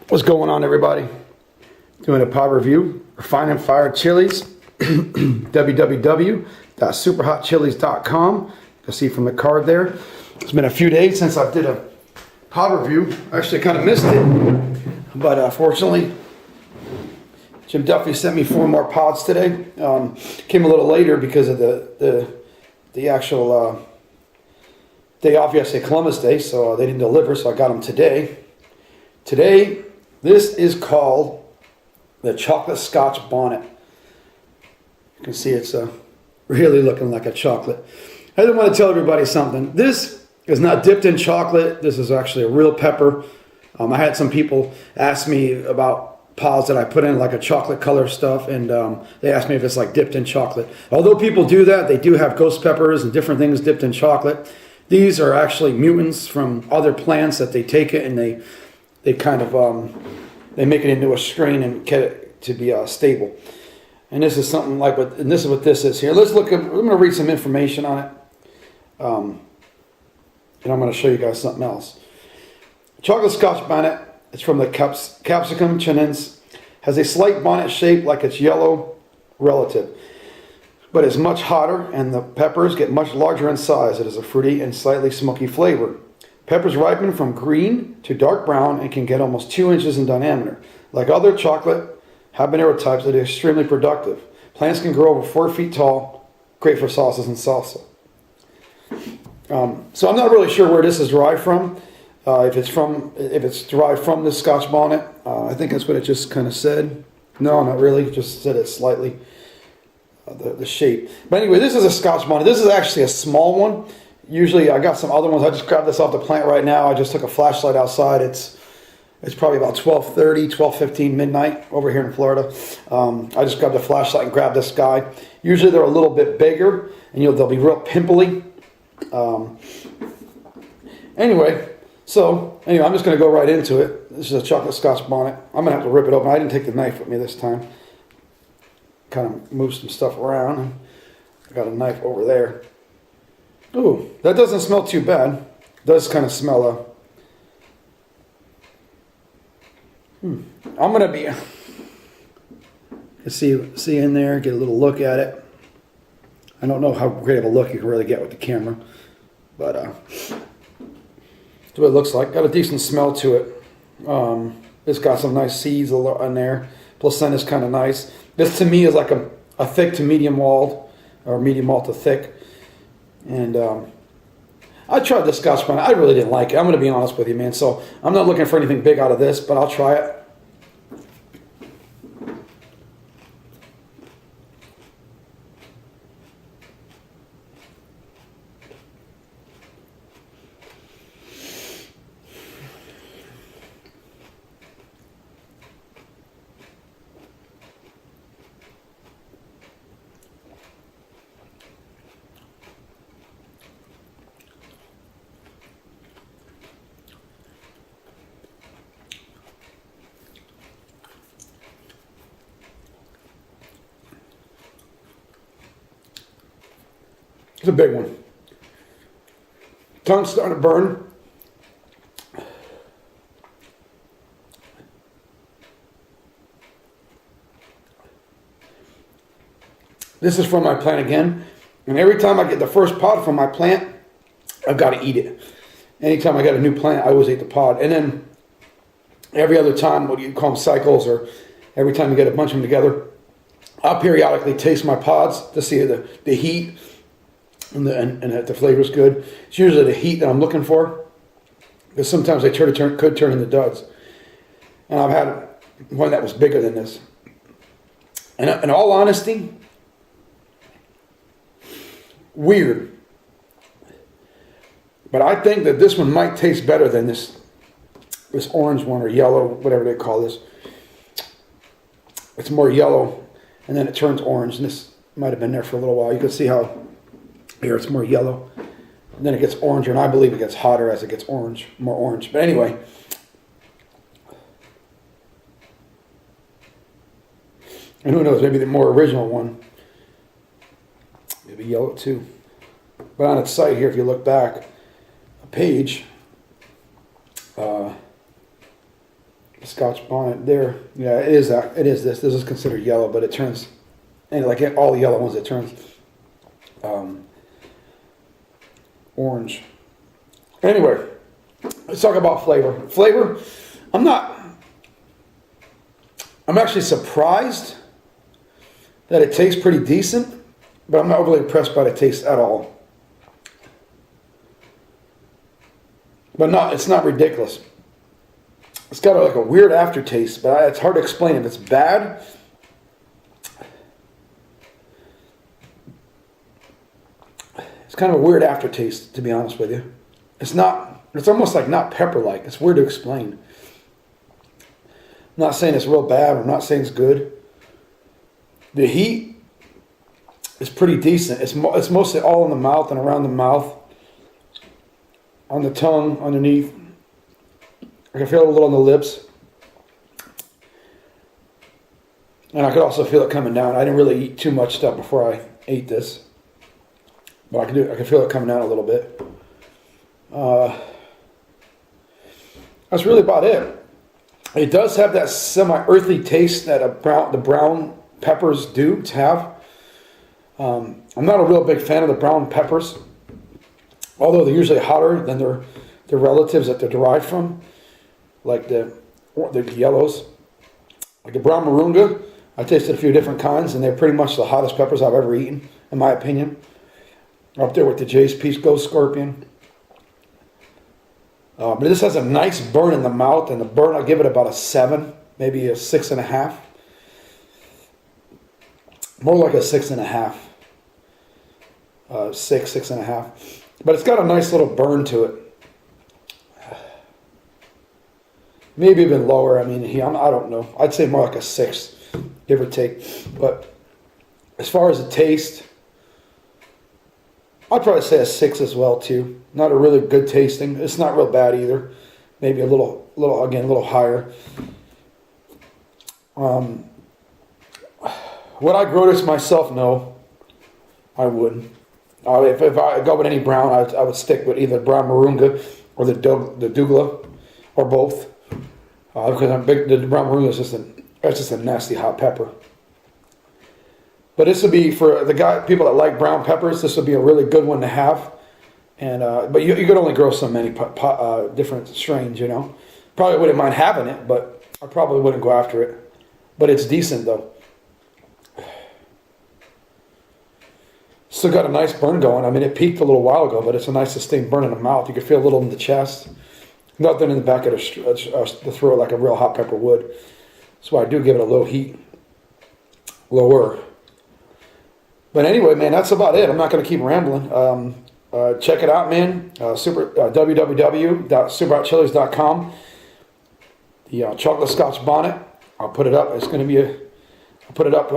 What's going on, everybody? Doing a pod review. Refined and fired Chiles. www.superhotchiles.com. You'll see from the card there. It's been a few days since I did a pod review. I actually kind of missed it, but fortunately, Jim Duffy sent me 4 more pods today. Came a little later because of the actual day off yesterday, Columbus Day, so they didn't deliver, so I got them today. Today, this is called the chocolate scotch bonnet. You can see it's really looking like a chocolate. I just want to tell everybody something. This is not dipped in chocolate. This is actually a real pepper. I had some people ask me about pods that I put in like a chocolate color stuff, and they asked me if it's like dipped in chocolate. Although people do that, they do have ghost peppers and different things dipped in chocolate. These are actually mutants from other plants that they take it and they kind of they make it into a strain and get it to be stable. And this is something like what, and this is what this is here. Let's look at, I'm going to read some information on it. And I'm going to show you guys something else. Chocolate scotch bonnet, it's from the Capsicum chinense, has a slight bonnet shape like its yellow relative, but is much hotter and the peppers get much larger in size. It has a fruity and slightly smoky flavor. Peppers ripen from green to dark brown and can get almost 2 inches in diameter. Like other chocolate habanero types, it is extremely productive. Plants can grow over 4 feet tall, great for sauces and salsa. So I'm not really sure where this is derived from. If it's derived from this Scotch bonnet, I think that's what it just kind of said. No, not really. It just said it slightly, the shape. But anyway, this is a Scotch bonnet. This is actually a small one. Usually I got some other ones. I just grabbed this off the plant right now. I just took a flashlight outside. It's probably about 12:30, 12:15 midnight over here in Florida. I just grabbed a flashlight and grabbed this guy. Usually they're a little bit bigger and they'll be real pimply. Anyway, I'm just going to go right into it. This is a chocolate scotch bonnet. I'm going to have to rip it open. I didn't take the knife with me this time. Kind of move some stuff around. I got a knife over there. Ooh, that doesn't smell too bad. It does kind of smell I'm going to be see in there, get a little look at it. I don't know how great of a look you can really get with the camera, but that's what it looks like. Got a decent smell to it. It's got some nice seeds in there. Placenta's kind of nice. This to me is like a thick to medium walled, or medium malt to thick. And I tried the Scotch bonnet. I really didn't like it. I'm going to be honest with you, man. So I'm not looking for anything big out of this, but I'll try it. It's a big one. Tongue's starting to burn. This is from my plant again. And every time I get the first pod from my plant, I've got to eat it. Anytime I get a new plant, I always eat the pod. And then every other time, what do you call them, cycles, or every time you get a bunch of them together, I'll periodically taste my pods to see the heat. And the flavor's good. It's usually the heat that I'm looking for, because sometimes they could turn into duds. And I've had one that was bigger than this. And in all honesty, weird. But I think that this one might taste better than this orange one, or yellow, whatever they call this. It's more yellow, and then it turns orange. And this might have been there for a little while. You can see how here it's more yellow, and then it gets oranger, and I believe it gets hotter as it gets more orange. But anyway, and who knows, maybe the more original one, maybe yellow too. But on its site here, if you look back a page, Scotch bonnet there. Yeah, it is. It is this. This is considered yellow, but it turns, and like all the yellow ones, it turns orange. Anyway, let's talk about flavor. Flavor, I'm actually surprised that it tastes pretty decent, but I'm not overly impressed by the taste at all. But it's not ridiculous. It's got like a weird aftertaste, but it's hard to explain if it's bad. It's kind of a weird aftertaste, to be honest with you. It's almost like not pepper-like. It's weird to explain. I'm not saying it's real bad. I'm not saying it's good. The heat is pretty decent. It's mostly all in the mouth and around the mouth, on the tongue, underneath. I can feel it a little on the lips. And I could also feel it coming down. I didn't really eat too much stuff before I ate this. But I can feel it coming down a little bit. That's really about it. It does have that semi-earthy taste that the brown peppers do have. I'm not a real big fan of the brown peppers, although they're usually hotter than their relatives that they're derived from, like the yellows. Like the brown moringa, I tasted a few different kinds, and they're pretty much the hottest peppers I've ever eaten, in my opinion. Up there with the Jay's Peach Ghost Scorpion. But this has a nice burn in the mouth, and the burn, I'll give it about a 7, maybe a 6.5. More like a 6.5. 6.5. But it's got a nice little burn to it. Maybe even lower. I mean, I don't know. I'd say more like a 6, give or take. But as far as the taste, I'd probably say a 6 as well too. Not a really good tasting. It's not real bad either. Maybe a little higher. Would I grow this myself? No, I wouldn't. If I go with any brown, I would stick with either brown moringa or the douglas, or both. Because the brown moringa is just a nasty hot pepper. But this would be for people that like brown peppers. This would be a really good one to have. And but you could only grow so many different strains, you know. Probably wouldn't mind having it, but I probably wouldn't go after it. But it's decent though. Still got a nice burn going. I mean, it peaked a little while ago, but it's a nice sustained burn in the mouth. You can feel a little in the chest. Nothing in the back of the throat like a real hot pepper would. That's why I do give it a low heat. Lower. But anyway, man, that's about it. I'm not going to keep rambling. Check it out, man. www.superhotchilies.com. The chocolate scotch bonnet. I'll put it up. It's going to be I'll put it up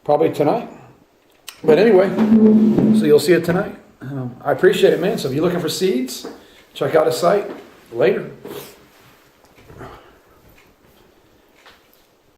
probably tonight. But anyway, so you'll see it tonight. I appreciate it, man. So if you're looking for seeds, check out his site. Later.